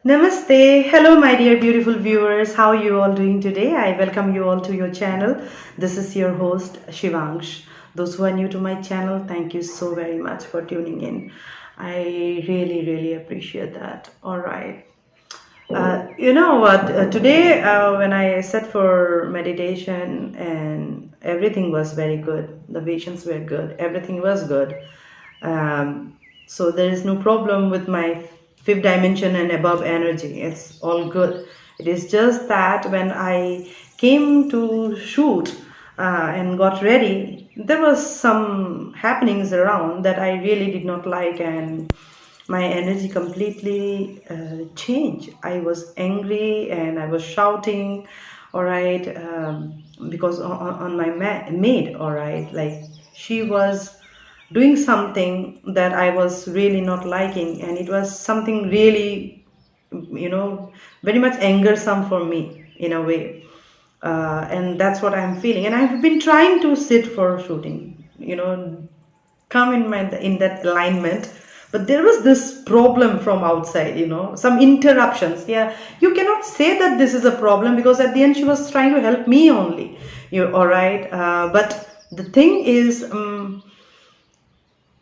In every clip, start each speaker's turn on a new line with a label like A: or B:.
A: Namaste. Hello, my dear beautiful viewers. How are you all doing today? I welcome you all to your channel. This is your host, Shivangsh. Those who are new to my channel, thank you so very much for tuning in. I really appreciate that. All right. You know what? Today, when I sat for meditation, and everything was very good. The visions were good. Everything was good. So there is no problem with my fifth dimension and above energy. It's all good. It is just that when I came to shoot and got ready, there was some happenings around that I really did not like, and my energy completely changed. I was angry and I was shouting, all right, because on my maid, all right, like she was doing something that I was really not liking, and it was something really, very much angersome for me in a way. And that's what I'm feeling. And I've been trying to sit for shooting, come in that alignment, but there was this problem from outside, some interruptions. Yeah, you cannot say that this is a problem, because at the end she was trying to help me only. You all right? But the thing is,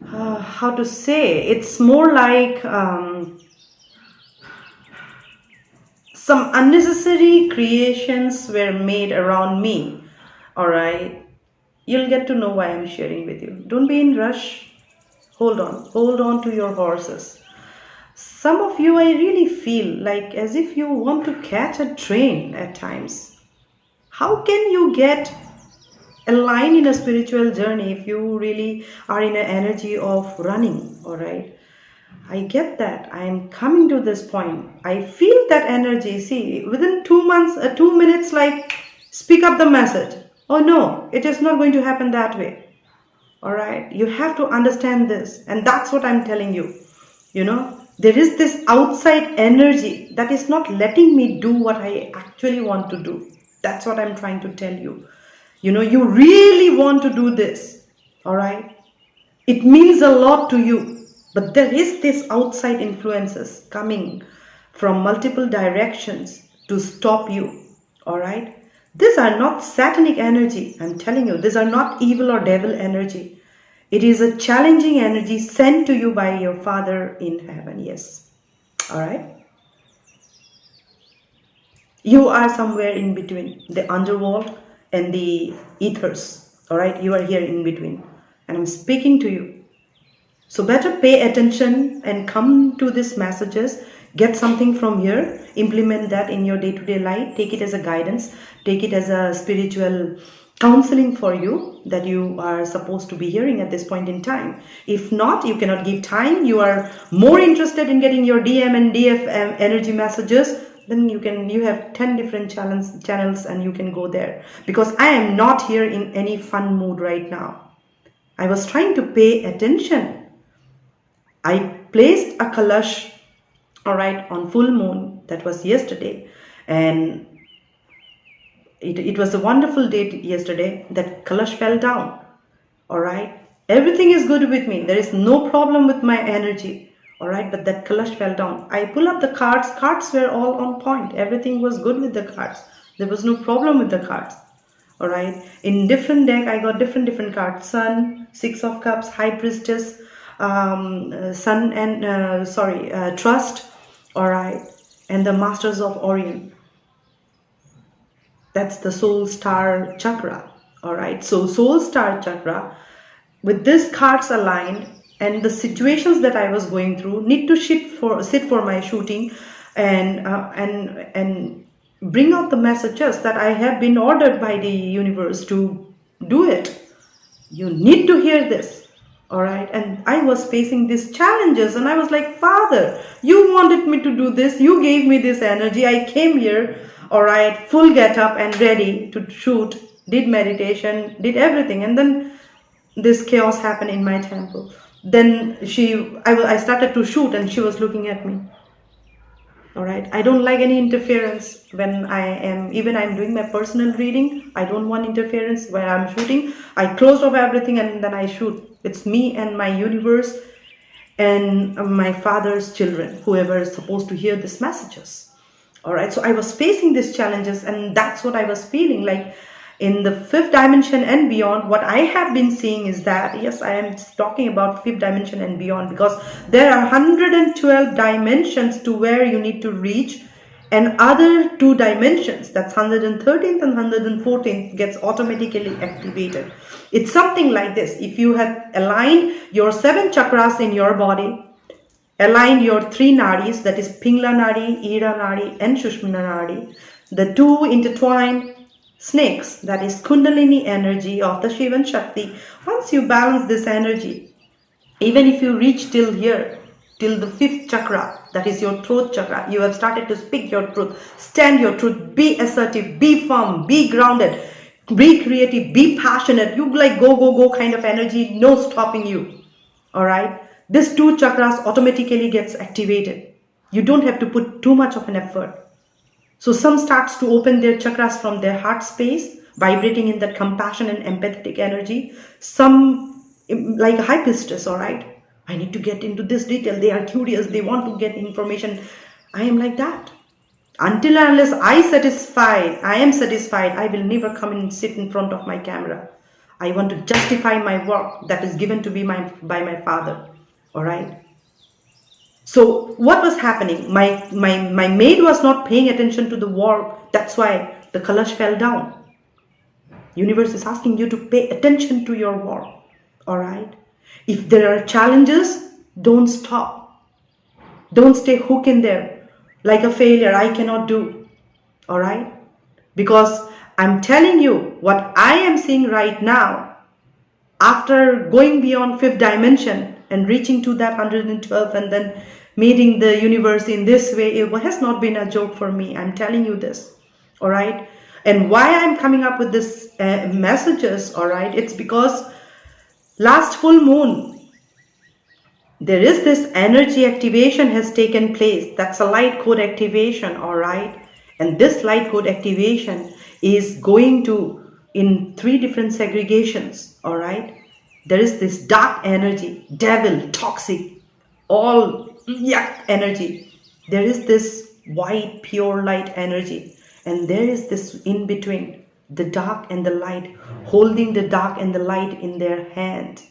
A: how to say, it's more like some unnecessary creations were made around me. All right, you'll get to know why I'm sharing with you. Don't be in rush. Hold on to your horses. Some of you, I really feel like as if you want to catch a train at times. How can you get aligned in a spiritual journey if you really are in an energy of running? All right, I get that. I am coming to this point. I feel that energy. See, within 2 months, 2 minutes, like, speak up the message. Oh no, it is not going to happen that way. All right, you have to understand this, and that's what I'm telling you. There is this outside energy that is not letting me do what I actually want to do. That's what I'm trying to tell you. You really want to do this. All right, it means a lot to you, but there is this outside influences coming from multiple directions to stop you. All right, these are not satanic energy. I'm telling you, these are not evil or devil energy. It is a challenging energy sent to you by your Father in heaven. Yes. All right. You are somewhere in between the underworld and the ethers. All right. You are here in between, and I'm speaking to you. So better pay attention and come to these messages. Get something from here. Implement that in your day-to-day life. Take it as a guidance. Take it as a spiritual counseling for you that you are supposed to be hearing at this point in time. If not, you cannot give time. You are more interested in getting your DM and DF energy messages, then you have 10 different channels and you can go there, because I am not here in any fun mood right now. I was trying to pay attention. I placed a kalash, all right, on full moon. That was yesterday, and it was a wonderful day yesterday. That kalash fell down. All right, everything is good with me. There is no problem with my energy. All right, but that kalash fell down. I pull up the cards. Cards were all on point. Everything was good with the cards. There was no problem with the cards. All right, in different deck I got different cards. Sun, Six of Cups, High Priestess, Sun and Trust. All right, and the Masters of Orion. That's the Soul Star Chakra. All right, so Soul Star Chakra, with these cards aligned and the situations that I was going through, need to sit for my shooting and bring out the messages that I have been ordered by the universe to do it. You need to hear this. All right, and I was facing these challenges, and I was like, Father, you wanted me to do this. You gave me this energy. I came here, all right, full get up and ready to shoot, did meditation, did everything, and then this chaos happened in my temple. Then I started to shoot, and she was looking at me. All right, I don't like any interference when I'm doing my personal reading. I don't want interference where I'm shooting. I closed off everything and then I shoot. It's me and my universe. and my father's children, whoever is supposed to hear these messages. All right, so I was facing these challenges, and that's what I was feeling like. In the fifth dimension and beyond, what I have been seeing is that, yes, I am talking about fifth dimension and beyond, because there are 112 dimensions to where you need to reach, and other two dimensions, that's 113th and 114th, gets automatically activated. It's something like this. If you have aligned your 7 chakras in your body, aligned your 3 nadis, that is Pingla Nadi, Ida Nadi and Shushmana Nadi, the 2 intertwined snakes, that is Kundalini energy of the Shivan Shakti. Once you balance this energy, even if you reach till here, till the 5th chakra, that is your throat chakra, you have started to speak your truth, stand your truth, be assertive, be firm, be grounded, be creative, be passionate. You like go kind of energy, no stopping you. All right, this 2 chakras automatically gets activated. You don't have to put too much of an effort. So some starts to open their chakras from their heart space, vibrating in that compassion and empathetic energy. Some like a high priestess, all right, I need to get into this detail. They are curious, they want to get information. I am like that. Until and unless I am satisfied, I will never come and sit in front of my camera. I want to justify my work that is given to me by my father. All right. So what was happening? My maid was not paying attention to the work. That's why the kalash fell down. Universe is asking you to pay attention to your work. All right. If there are challenges, don't stop. Don't stay hooked in there like a failure. I cannot do. All right. Because I'm telling you what I am seeing right now, after going beyond 5th dimension and reaching to that 112 and then meeting the universe in this way, it has not been a joke for me. I'm telling you this. All right. And why I'm coming up with this messages, all right, it's because last full moon, there is this energy activation has taken place. That's a light code activation, all right. And this light code activation is going to in 3 different segregations, all right. There is this dark energy, devil, toxic, all yuck energy. There is this white, pure light energy. And there is this in between, the dark and the light, holding the dark and the light in their hand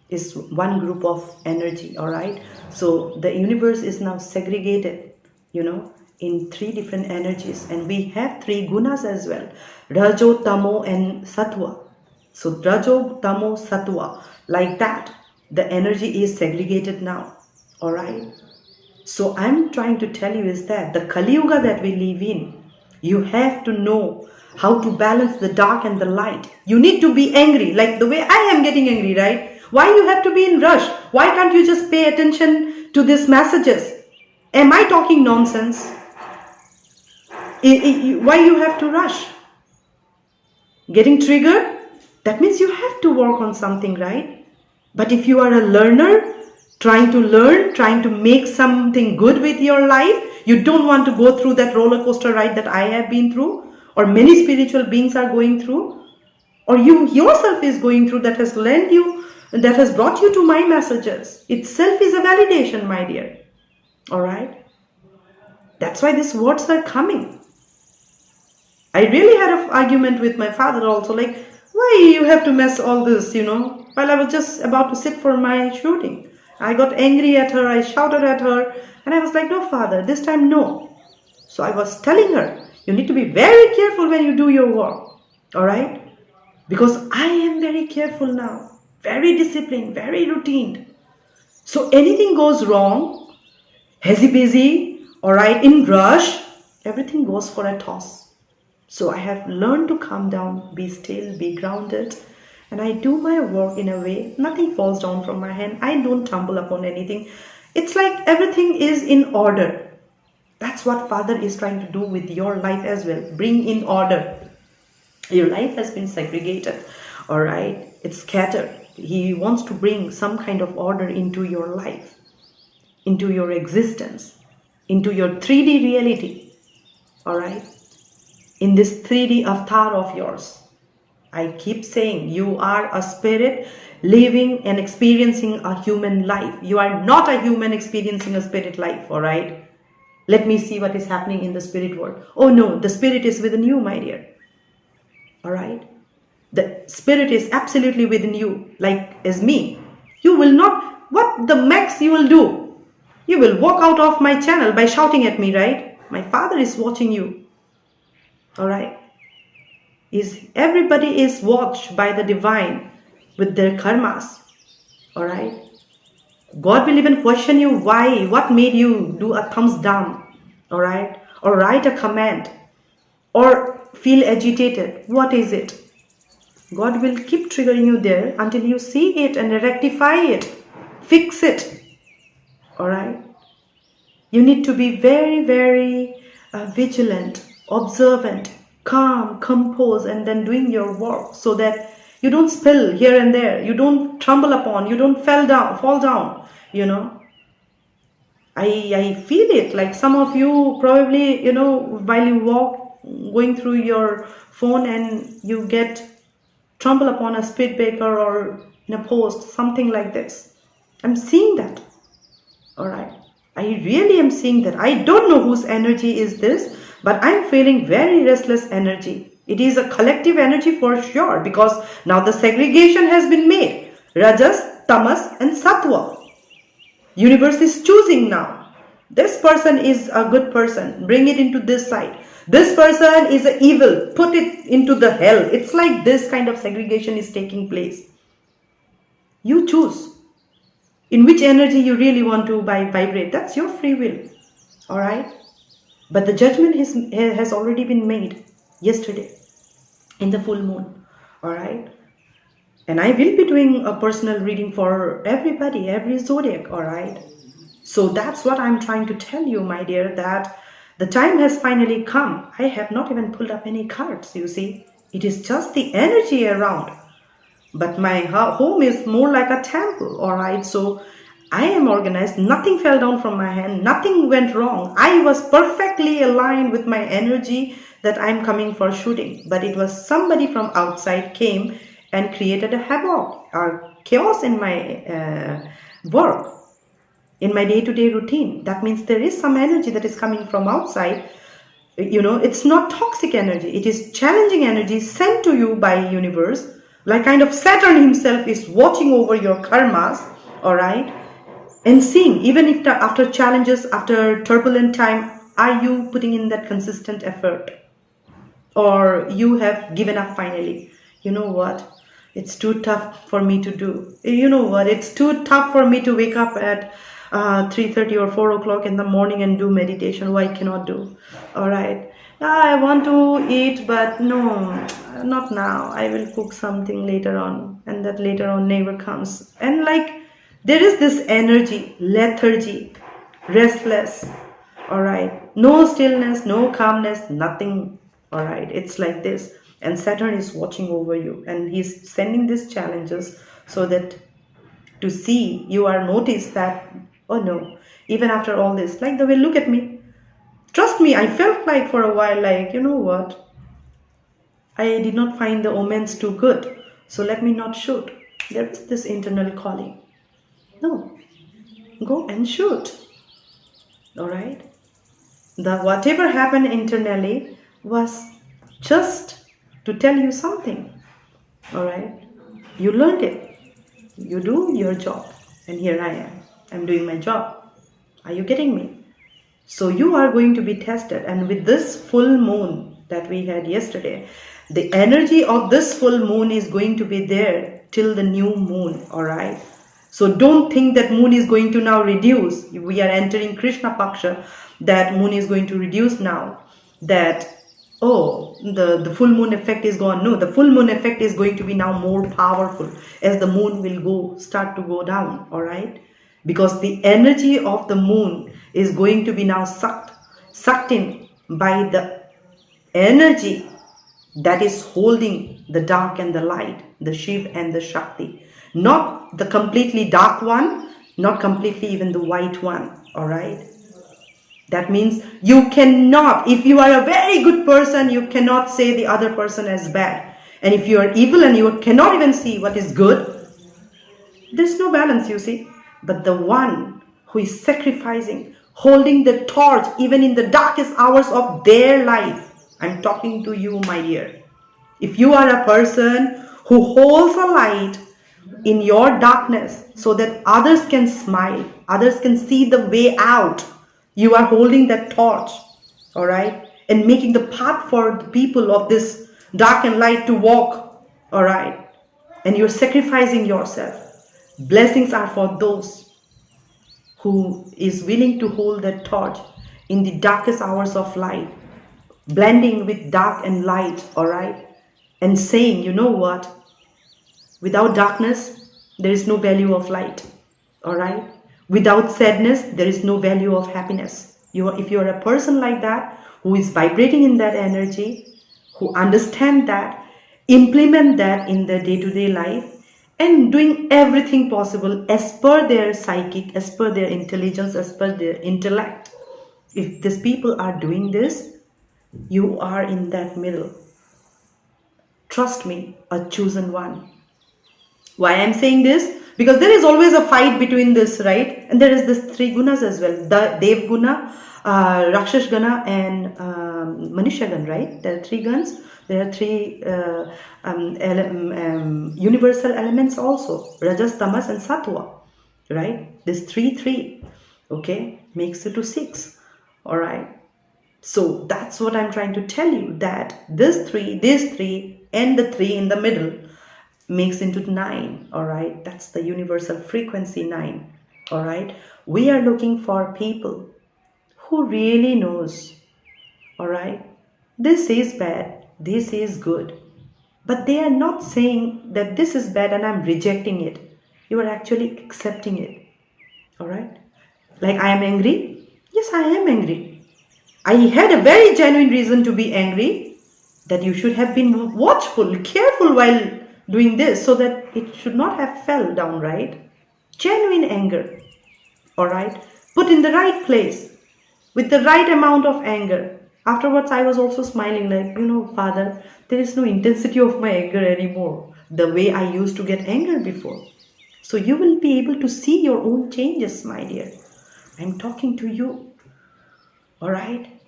A: is one group of energy, all right. So the universe is now segregated, in 3 different energies, and we have 3 gunas as well, Rajo, Tamo and Sattva. So Rajo, Tamo, Sattva, like that, the energy is segregated now, all right. So I'm trying to tell you is that the Kali Yuga that we live in, you have to know how to balance the dark and the light. You need to be angry, like the way I am getting angry, right? Why you have to be in rush? Why can't you just pay attention to these messages? Am I talking nonsense? Why you have to rush? Getting triggered? That means you have to work on something, right? But if you are a learner, trying to learn, trying to make something good with your life, you don't want to go through that roller coaster ride that I have been through, or many spiritual beings are going through, or you yourself is going through, that has lent you, that has brought you to my messages. Itself is a validation, my dear. All right? That's why these words are coming. I really had an argument with my father also, like, why you have to mess all this, while I was just about to sit for my shooting. I got angry at her, I shouted at her, and I was like, no, father, this time no. So I was telling her, you need to be very careful when you do your work, all right? Because I am very careful now, very disciplined, very routined. So anything goes wrong, hazy-busy, all right, in rush, everything goes for a toss. So I have learned to calm down, be still, be grounded, and I do my work in a way, nothing falls down from my hand. I don't tumble upon anything. It's like everything is in order. That's what Father is trying to do with your life as well. Bring in order. Your life has been segregated, all right? It's scattered. He wants to bring some kind of order into your life, into your existence, into your 3D reality, all right? In this 3D avatar of yours. I keep saying, you are a spirit living and experiencing a human life. You are not a human experiencing a spirit life, all right? Let me see what is happening in the spirit world. Oh no, the spirit is within you, my dear. All right? The spirit is absolutely within you, like as me. You will not, what the max you will do? You will walk out of my channel by shouting at me, right? My Father is watching you. All right? Everybody is watched by the divine with their karmas. All right? God will even question you why, what made you do a thumbs down, all right? Or write a comment, or feel agitated. What is it? God will keep triggering you there until you see it and rectify it, fix it, all right? You need to be very, very vigilant, observant, calm, composed, and then doing your work so that you don't spill here and there, you don't tumble upon, you don't fall down, you know. I feel it, like some of you probably, you know, while you walk, going through your phone and you get tumble upon a speed breaker or in a post, something like this. I'm seeing that, all right? I really am seeing that. I don't know whose energy is this, but I'm feeling very restless energy. It is a collective energy for sure, because now the segregation has been made. Rajas, Tamas and Sattva. Universe is choosing now. This person is a good person. Bring it into this side. This person is evil. Put it into the hell. It's like this kind of segregation is taking place. You choose in which energy you really want to vibrate. That's your free will. All right? But the judgment has already been made yesterday in the full moon. All right? And I will be doing a personal reading for everybody, every zodiac, all right? So that's what I'm trying to tell you, my dear, that the time has finally come. I have not even pulled up any cards, you see. It is just the energy around. But my home is more like a temple, all right? So I am organized. Nothing fell down from my hand. Nothing went wrong. I was perfectly aligned with my energy that I'm coming for shooting. But it was somebody from outside came and created a havoc or chaos in my work, in my day-to-day routine. That means there is some energy that is coming from outside. You know, it's not toxic energy. It is challenging energy sent to you by universe. Like kind of Saturn himself is watching over your karmas, all right? And seeing, even if after challenges, after turbulent time, are you putting in that consistent effort? Or you have given up finally? You know what? It's too tough for me to do. You know what? It's too tough for me to wake up at 3:30 or 4 o'clock in the morning and do meditation. Why I cannot do? All right. I want to eat, but no, not now. I will cook something later on, and that later on never comes. And like there is this energy, lethargy, restless. All right. No stillness, no calmness, nothing. All right. It's like this. And Saturn is watching over you, and he's sending these challenges so that to see you are noticed that, oh no, even after all this, like the way, look at me. Trust me, I felt like for a while, like, you know what? I did not find the omens too good, so let me not shoot. There is this internal calling. No, go and shoot. All right? Whatever happened internally was just to tell you something, all right? You learned it. You do your job, and here I am. I'm doing my job. Are you getting me? So you are going to be tested, and with this full moon that we had yesterday, the energy of this full moon is going to be there till the new moon, all right? So don't think that moon is going to now reduce. We are entering Krishna Paksha, that moon is going to reduce now, that oh, the full moon effect is gone. No, the full moon effect is going to be now more powerful as the moon will start to go down, all right? Because the energy of the moon is going to be now sucked in by the energy that is holding the dark and the light, the Shiv and the Shakti. Not the completely dark one, not completely even the white one, all right? That means you cannot, if you are a very good person, you cannot say the other person as bad. And if you are evil and you cannot even see what is good, there's no balance, you see. But the one who is sacrificing, holding the torch even in the darkest hours of their life, I'm talking to you, my dear. If you are a person who holds a light in your darkness so that others can smile, others can see the way out, you are holding that torch, all right, and making the path for the people of this dark and light to walk, all right, and you're sacrificing yourself. Blessings are for those who is willing to hold that torch in the darkest hours of life, blending with dark and light, all right, and saying, you know what, without darkness there is no value of light, all right, without sadness there is no value of happiness. If you are a person like that, who is vibrating in that energy, who understand that, implement that in their day-to-day life, and doing everything possible as per their psychic, as per their intelligence, as per their intellect, if these people are doing this, you are in that middle. Trust me, a chosen one. Why I'm saying this? Because there is always a fight between this, right? And there is this three gunas as well. The Dev Guna, Rakshash Guna, and Manushya Guna, right? There are three guns. There are three universal elements also. Rajas, Tamas, and Sattva, right? This three, okay, makes it to 6, all right? So that's what I'm trying to tell you, that this three, and the 3 in the middle makes into 9, all right? That's the universal frequency 9, all right? We are looking for people who really knows, all right? This is bad, this is good. But they are not saying that this is bad and I'm rejecting it. You are actually accepting it, all right? Like, I am angry. Yes, I am angry. I had a very genuine reason to be angry, that you should have been watchful, careful while doing this so that it should not have fell down, right? Genuine anger, all right? Put in the right place with the right amount of anger. Afterwards, I was also smiling like, Father, there is no intensity of my anger anymore, the way I used to get anger before. So you will be able to see your own changes, my dear. I'm talking to you, all right?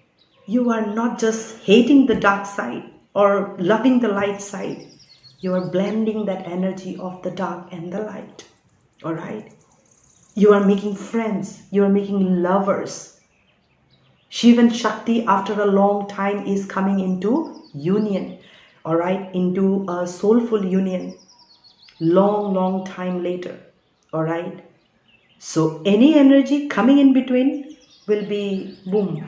A: You are not just hating the dark side or loving the light side. You are blending that energy of the dark and the light, all right? You are making friends. You are making lovers. Shiva and Shakti, after a long time, is coming into union, all right? Into a soulful union. Long time later, all right? So any energy coming in between will be boom,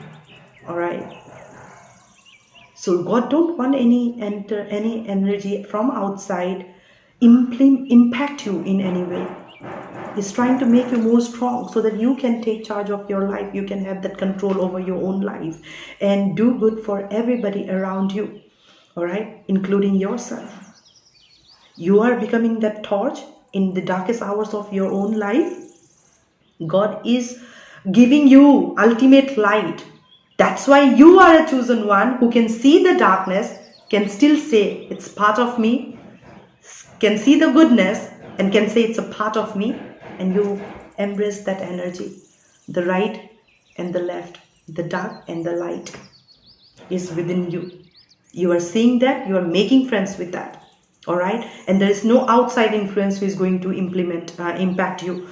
A: all right? So God don't want any energy from outside impact you in any way. He's trying to make you more strong so that you can take charge of your life. You can have that control over your own life and do good for everybody around you, all right, including yourself. You are becoming that torch in the darkest hours of your own life. God is giving you ultimate light. That's why you are a chosen one who can see the darkness, can still say it's part of me, can see the goodness and can say it's a part of me, and you embrace that energy. The right and the left, the dark and the light is within you. You are seeing that, you are making friends with that, all right? And there is no outside influence who is going to impact you.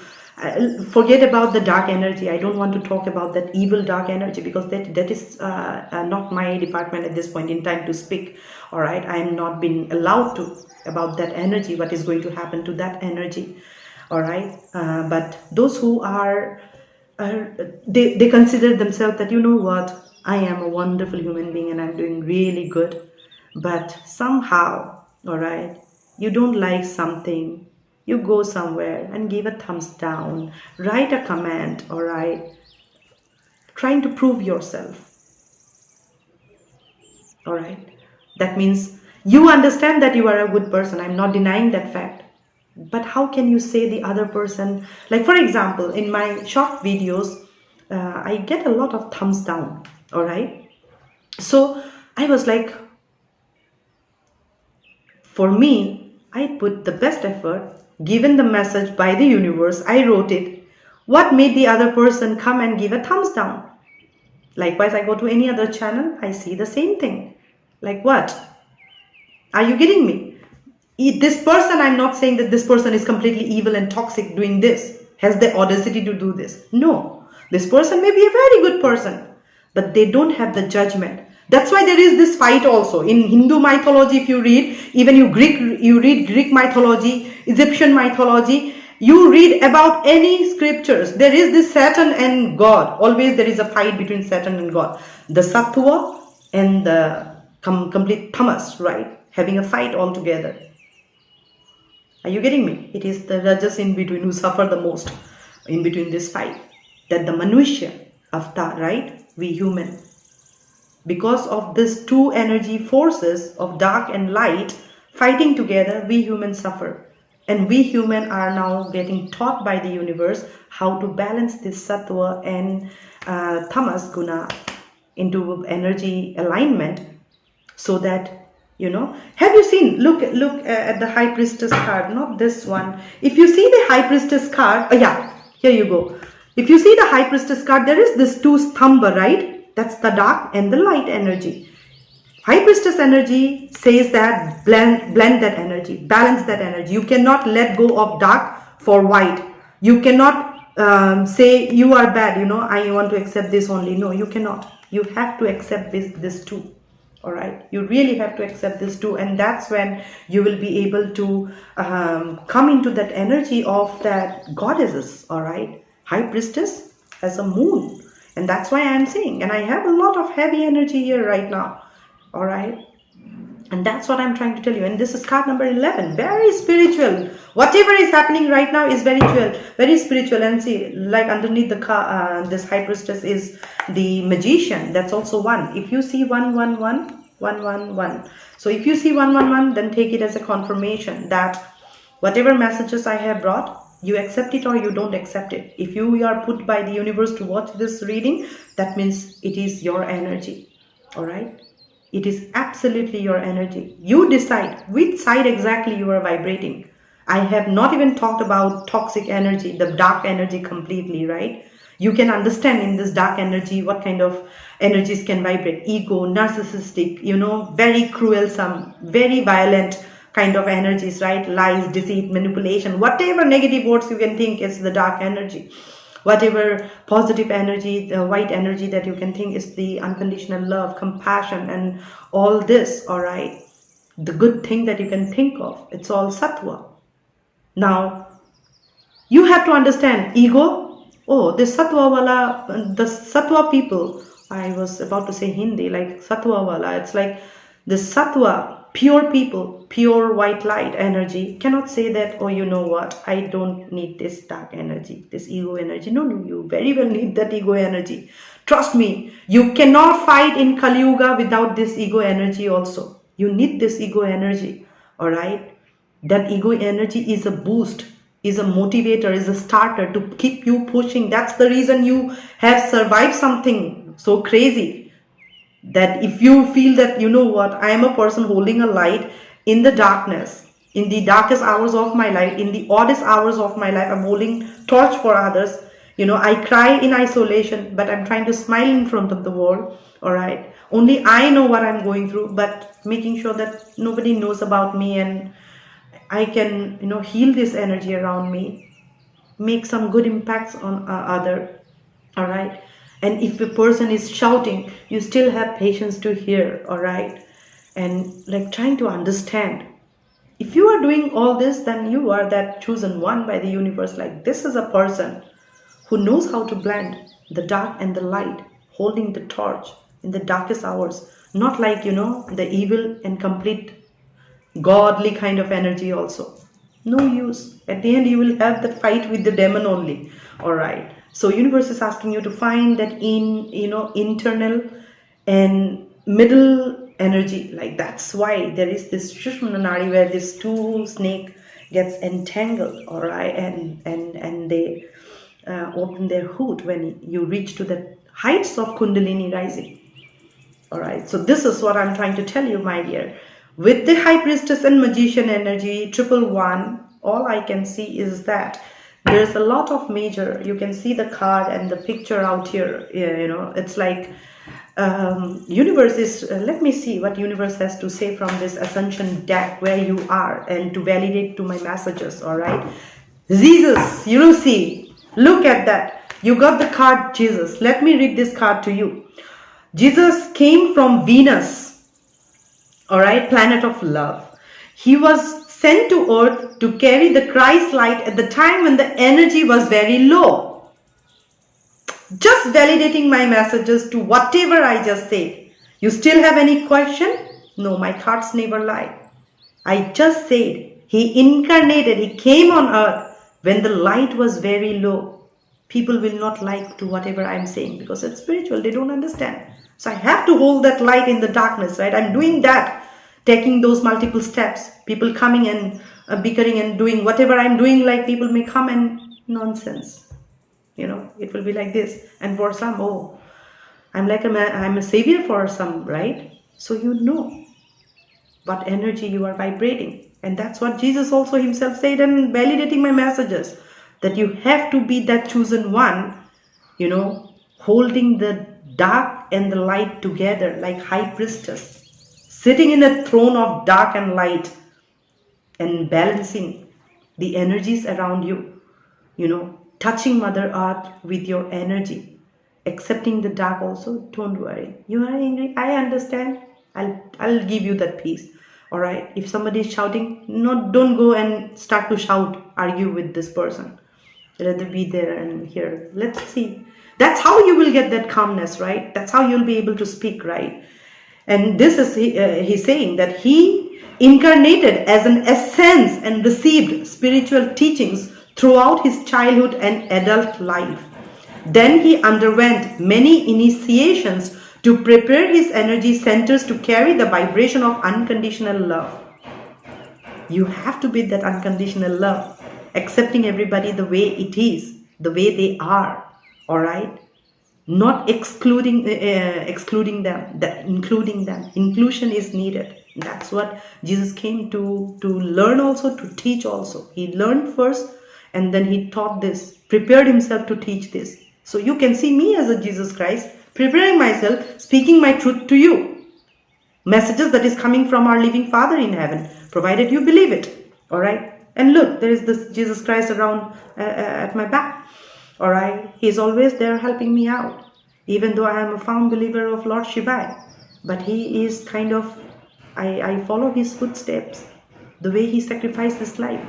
A: Forget about the dark energy. I don't want to talk about that evil dark energy because that is not my department at this point in time to speak, all right? I am not being allowed to about that energy, what is going to happen to that energy, all right? But those who are they consider themselves that, you know what, I am a wonderful human being and I'm doing really good, but somehow, all right, you don't like something, you go somewhere and give a thumbs down, write a comment, all right, trying to prove yourself, all right? That means you understand that you are a good person. I'm not denying that fact. But how can you say the other person, like for example, in my short videos, I get a lot of thumbs down, all right? So I was like, For me, I put the best effort, given the message by the universe, I wrote it. What made the other person come and give a thumbs down? Likewise, I go to any other channel, I see the same thing. Like what? Are you kidding me? This person, I'm not saying that this person is completely evil and toxic doing this, has the audacity to do this. No, this person may be a very good person, but they don't have the judgment. That's why there is this fight also. In Hindu mythology, if you read, even you read Greek mythology, Egyptian mythology, you read about any scriptures, there is this Satan and God. Always there is a fight between Satan and God. The Sattva and the complete Tamas, right? Having a fight altogether. Are you getting me? It is the Rajas in between who suffer the most in between this fight. That the Manushya, Avatar, right? We human. Because of these two energy forces of dark and light fighting together, we humans suffer. And we human are now getting taught by the universe how to balance this Sattva and Tamas Guna into energy alignment, so that, you know, have you seen, look at the High Priestess card, not this one. If you see the High Priestess card, oh yeah, here you go. If you see the High Priestess card, there is this two stamba, right? That's the dark and the light energy. High Priestess energy says that blend that energy, balance that energy. You cannot let go of dark for white. You cannot say you are bad, you know, I want to accept this only. No, you cannot. You have to accept this too. All right, you really have to accept this too, and that's when you will be able to come into that energy of that goddesses. All right, High Priestess has a moon, and that's why I'm saying, and I have a lot of heavy energy here right now. All right, and that's what I'm trying to tell you. And this is card number 11, very spiritual. Whatever is happening right now is very spiritual. And see, like underneath the card, this High Priestess is the Magician. That's also one. If you see 111, 111. So if you see 111, then take it as a confirmation that whatever messages I have brought, you accept it or you don't accept it. If you are put by the universe to watch this reading, that means it is your energy. All right. It is absolutely your energy. You decide which side exactly you are vibrating. I have not even talked about toxic energy, the dark energy completely, right? You can understand in this dark energy what kind of energies can vibrate. Ego, narcissistic, you know, very cruelsome, very violent kind of energies, right? Lies, deceit, manipulation, whatever negative words you can think is the dark energy. Whatever positive energy, the white energy that you can think is the unconditional love, compassion, and all this, all right? The good thing that you can think of, it's all Sattva. Now, you have to understand ego. Oh, this Sattva wala, the Sattva people, I was about to say Hindi, like Sattva wala, it's like the Sattva, pure people, pure white light energy cannot say that, oh, you know what, I don't need this dark energy, this ego energy. No, you very well need that ego energy. Trust me, you cannot fight in Kali Yuga without this ego energy also. You need this ego energy, all right? That ego energy is a boost, is a motivator, is a starter to keep you pushing. That's the reason you have survived something so crazy. That if you feel that, you know what, I am a person holding a light in the darkness, in the darkest hours of my life, in the oddest hours of my life, I'm holding torch for others. You know, I cry in isolation, but I'm trying to smile in front of the world. All right. Only I know what I'm going through, but making sure that nobody knows about me, and I can, you know, heal this energy around me, make some good impacts on other. All right. And if a person is shouting, you still have patience to hear, all right? And like trying to understand. If you are doing all this, then you are that chosen one by the universe. Like this is a person who knows how to blend the dark and the light, holding the torch in the darkest hours. Not like, you know, the evil and complete godly kind of energy also. No use. At the end, you will have the fight with the demon only, all right? So universe is asking you to find that internal and middle energy. Like that's why there is this Shushmana Nadi where this two snake gets entangled, all right, and they open their hood when you reach to the heights of Kundalini rising. All right. So this is what I'm trying to tell you, my dear. With the high priestess and magician energy, 111, all I can see is that there's a lot of major. You can see the card and the picture out here. It's like universe is, let me see what universe has to say from this ascension deck where you are, and to validate to my messages. All right, Jesus, you see, look at that. You got the card Jesus. Let me read this card to you. Jesus came from Venus, all right, planet of love. He was sent to earth to carry the Christ light at the time when the energy was very low. Just validating my messages to whatever I just said. You still have any question? No, my cards never lie. I just said he incarnated, he came on earth when the light was very low. People will not like to whatever I'm saying because it's spiritual, they don't understand. So I have to hold that light in the darkness, right? I'm doing that, taking those multiple steps. People coming and bickering and doing whatever I'm doing, like people may come and nonsense. It will be like this. And for some, oh, I'm a savior for some, right? So you know what energy you are vibrating. And that's what Jesus also himself said, and validating my messages, that you have to be that chosen one, holding the dark and the light together like high priestess, sitting in a throne of dark and light and balancing the energies around you, touching Mother Earth with your energy, accepting the dark also. Don't worry. You are angry, I understand. I'll give you that peace. All right. If somebody is shouting, don't go and start to shout, argue with this person. Rather be there and hear. Let's see. That's how you will get that calmness, right? That's how you'll be able to speak, right? And this is he's saying that he incarnated as an essence and received spiritual teachings throughout his childhood and adult life. Then he underwent many initiations to prepare his energy centers to carry the vibration of unconditional love. You have to be that unconditional love, accepting everybody the way it is, the way they are, all right? Not excluding them, including them. Inclusion is needed. That's what Jesus came to learn also, to teach also. He learned first, and then he taught this, prepared himself to teach this. So you can see me as a Jesus Christ, preparing myself, speaking my truth to you. Messages that is coming from our living Father in heaven, provided you believe it. All right. And look, there is this Jesus Christ around at my back. All right. He's always there helping me out, even though I am a found believer of Lord Shiva. But he is kind of, I follow his footsteps, the way he sacrificed his life.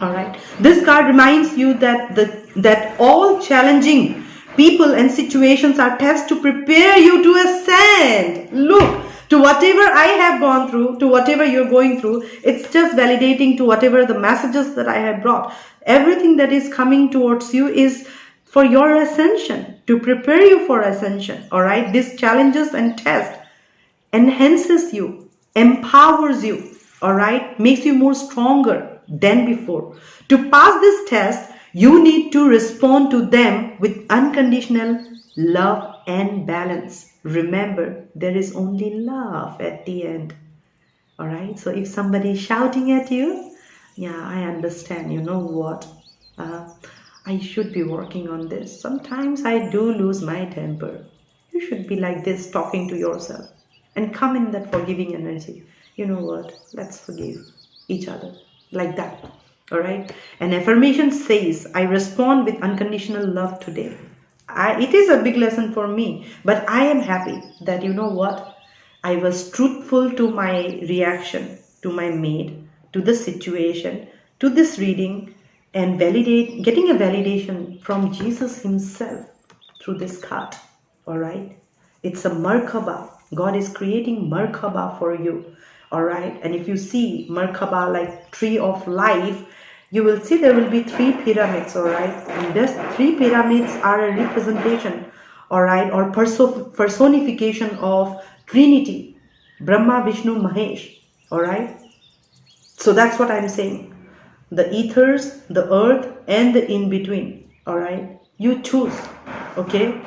A: All right. This card reminds you that all challenging people and situations are tests to prepare you to ascend. Look, to whatever I have gone through, to whatever you're going through, it's just validating to whatever the messages that I have brought. Everything that is coming towards you is for your ascension, to prepare you for ascension. All right. These challenges and tests enhances you, empowers you. All right. Makes you more stronger than before. To pass this test, you need to respond to them with unconditional love and balance. Remember, there is only love at the end. All right. So if somebody is shouting at you, yeah, I understand. You know what? I should be working on this. Sometimes I do lose my temper. You should be like this, talking to yourself, and come in that forgiving energy. You know what? Let's forgive each other. Like that. All right. An affirmation says, I respond with unconditional love today. It is a big lesson for me, but I am happy that, you know what, I was truthful to my reaction, to my maid, to the situation, to this reading, and getting a validation from Jesus himself through this card. All right. It's a Merkaba. God is creating Merkaba for you. All right. And if you see Merkaba like tree of life, you will see there will be 3 pyramids. All right. And these 3 pyramids are a representation, all right, or personification of Trinity, Brahma, Vishnu, Mahesh. All right. So that's what I'm saying. The ethers, the earth, and the in-between. All right. You choose. Okay.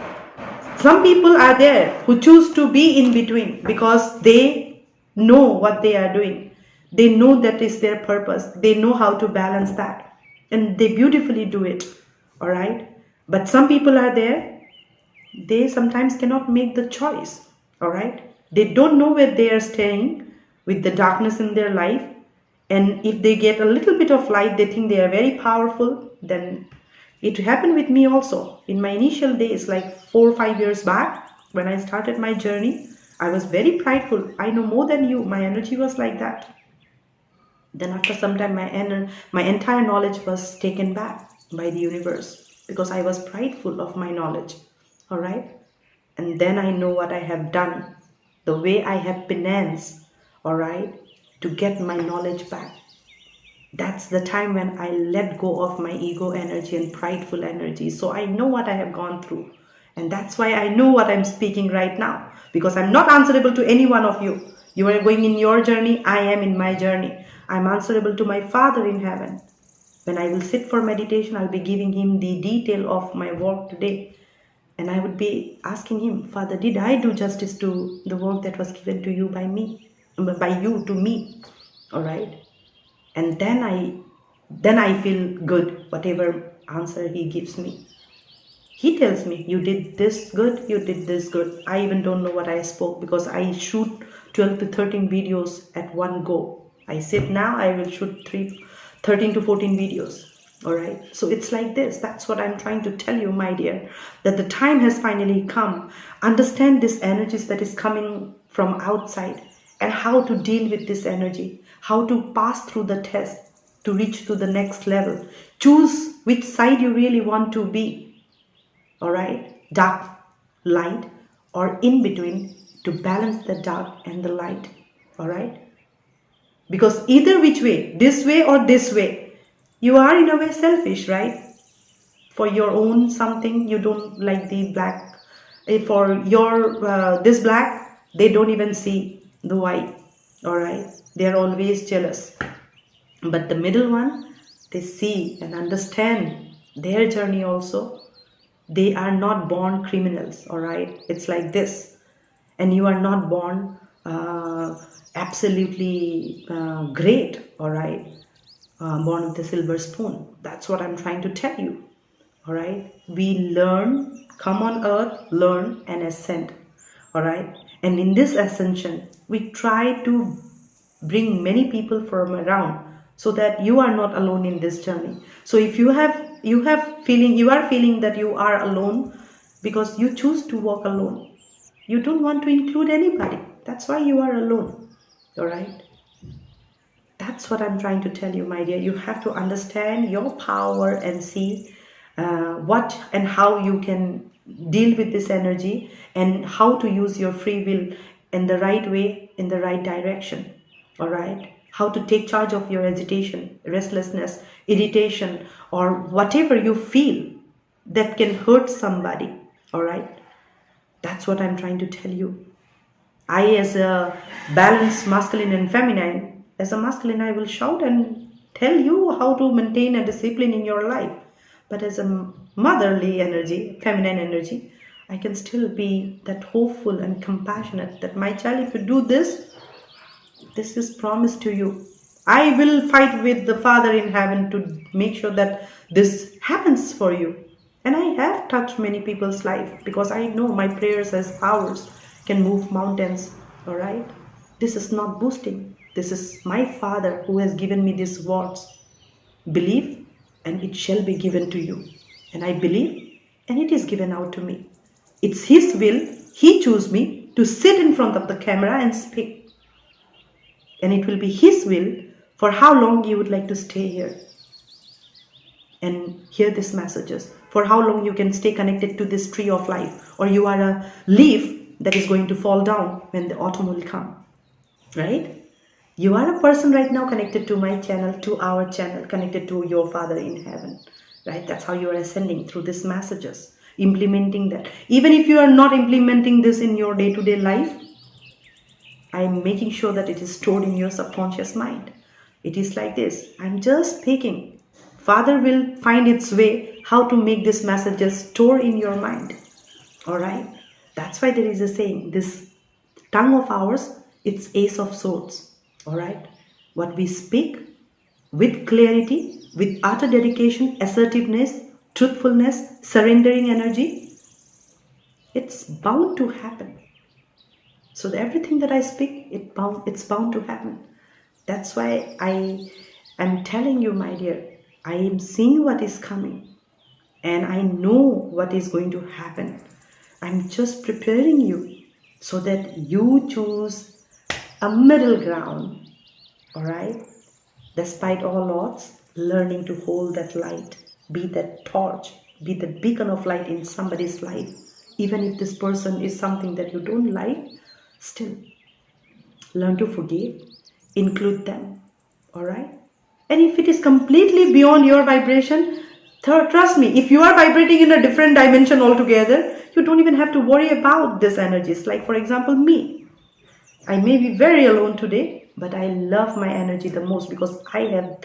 A: Some people are there who choose to be in between because they know what they are doing. They know that is their purpose. They know how to balance that. And they beautifully do it. All right. But some people are there, they sometimes cannot make the choice. All right. They don't know where they are staying with the darkness in their life. And if they get a little bit of light, they think they are very powerful. Then it happened with me also. In my initial days, like 4 or 5 years back, when I started my journey, I was very prideful. I know more than you. My energy was like that. Then after some time, my entire knowledge was taken back by the universe because I was prideful of my knowledge. All right. And then I know what I have done, the way I have penance, all right, to get my knowledge back. That's the time when I let go of my ego energy and prideful energy. So I know what I have gone through. And that's why I know what I'm speaking right now. Because I'm not answerable to any one of you. You are going in your journey, I am in my journey. I'm answerable to my Father in heaven. When I will sit for meditation, I'll be giving him the detail of my work today. And I would be asking him, Father, did I do justice to the work that was given to you by you to me? All right. And then I feel good, whatever answer he gives me. He tells me, you did this good, you did this good. I even don't know what I spoke because I shoot 12 to 13 videos at one go. I said now I will shoot 13 to 14 videos. All right. So it's like this. That's what I'm trying to tell you, my dear, that the time has finally come. Understand this energies that is coming from outside and how to deal with this energy, how to pass through the test to reach to the next level. Choose which side you really want to be. All right. Dark, light, or in between to balance the dark and the light. All right. Because either which way, this way or this way, you are in a way selfish, right? For your own something, you don't like the black. For your this black, they don't even see the white. All right, they are always jealous. But the middle one, they see and understand their journey also. They are not born criminals. All right, it's like this, and you are not born absolutely great. All right. Born with a silver spoon. That's what I'm trying to tell you. All right. We learn, come on earth, learn and ascend. All right. And in this ascension, we try to bring many people from around so that you are not alone in this journey. So if you are feeling that you are alone because you choose to walk alone. You don't want to include anybody. That's why you are alone. All right. That's what I'm trying to tell you, my dear. You have to understand your power and see what and how you can deal with this energy and how to use your free will in the right way, in the right direction. All right. How to take charge of your agitation, restlessness, irritation, or whatever you feel that can hurt somebody. All right. That's what I'm trying to tell you. I, as a balanced masculine and feminine, as a masculine, I will shout and tell you how to maintain a discipline in your life. But as a motherly energy, feminine energy, I can still be that hopeful and compassionate that my child, if you do this, this is promised to you. I will fight with the Father in heaven to make sure that this happens for you. And I have touched many people's life because I know my prayers as powers can move mountains. All right. This is not boasting. This is my Father who has given me these words. Believe and it shall be given to you. And I believe and it is given out to me. It's His will. He chose me to sit in front of the camera and speak. And it will be His will for how long you would like to stay here and hear these messages. For how long you can stay connected to this tree of life. Or you are a leaf that is going to fall down when the autumn will come. Right? You are a person right now connected to my channel, to our channel, connected to your Father in heaven. Right? That's how you are ascending through these messages. Implementing that. Even if you are not implementing this in your day-to-day life, I am making sure that it is stored in your subconscious mind. It is like this. I'm just speaking. Father will find its way how to make this messages store in your mind. All right. That's why there is a saying, this tongue of ours It's Ace of Swords. All right. What we speak with clarity, with utter dedication, assertiveness, truthfulness, surrendering energy, it's bound to happen. So everything that I speak, it's bound to happen. That's why I am telling you, my dear, I am seeing what is coming and I know what is going to happen. I'm just preparing you so that you choose a middle ground, all right? Despite all odds, learning to hold that light, be that torch, be that beacon of light in somebody's life. Even if this person is something that you don't like, still learn to forgive, include them, all right? And if it is completely beyond your vibration, trust me, if you are vibrating in a different dimension altogether, you don't even have to worry about these energies. Like, for example, me. I may be very alone today, but I love my energy the most because I have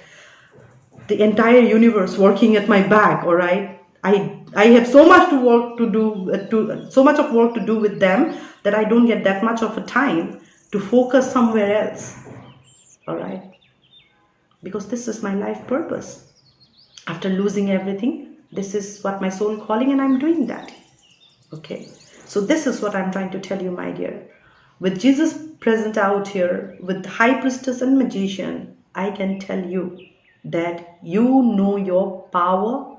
A: the entire universe working at my back, all right? I have so much work to do with them that I don't get that much of a time to focus somewhere else, all right? Because this is my life purpose. After losing everything, this is what my soul calling, and I'm doing that. Okay, so this is what I'm trying to tell you, my dear. With Jesus present out here, with High Priestess and Magician, I can tell you that you know your power.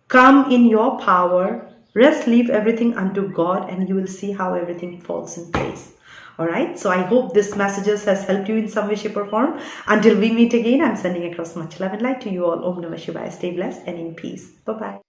A: Come in your power. Rest, leave everything unto God, and you will see how everything falls in place. Alright, so I hope this messages has helped you in some way, shape or form. Until we meet again, I'm sending across much love and light to you all. Om Namah Shivaya. Stay blessed and in peace. Bye-bye.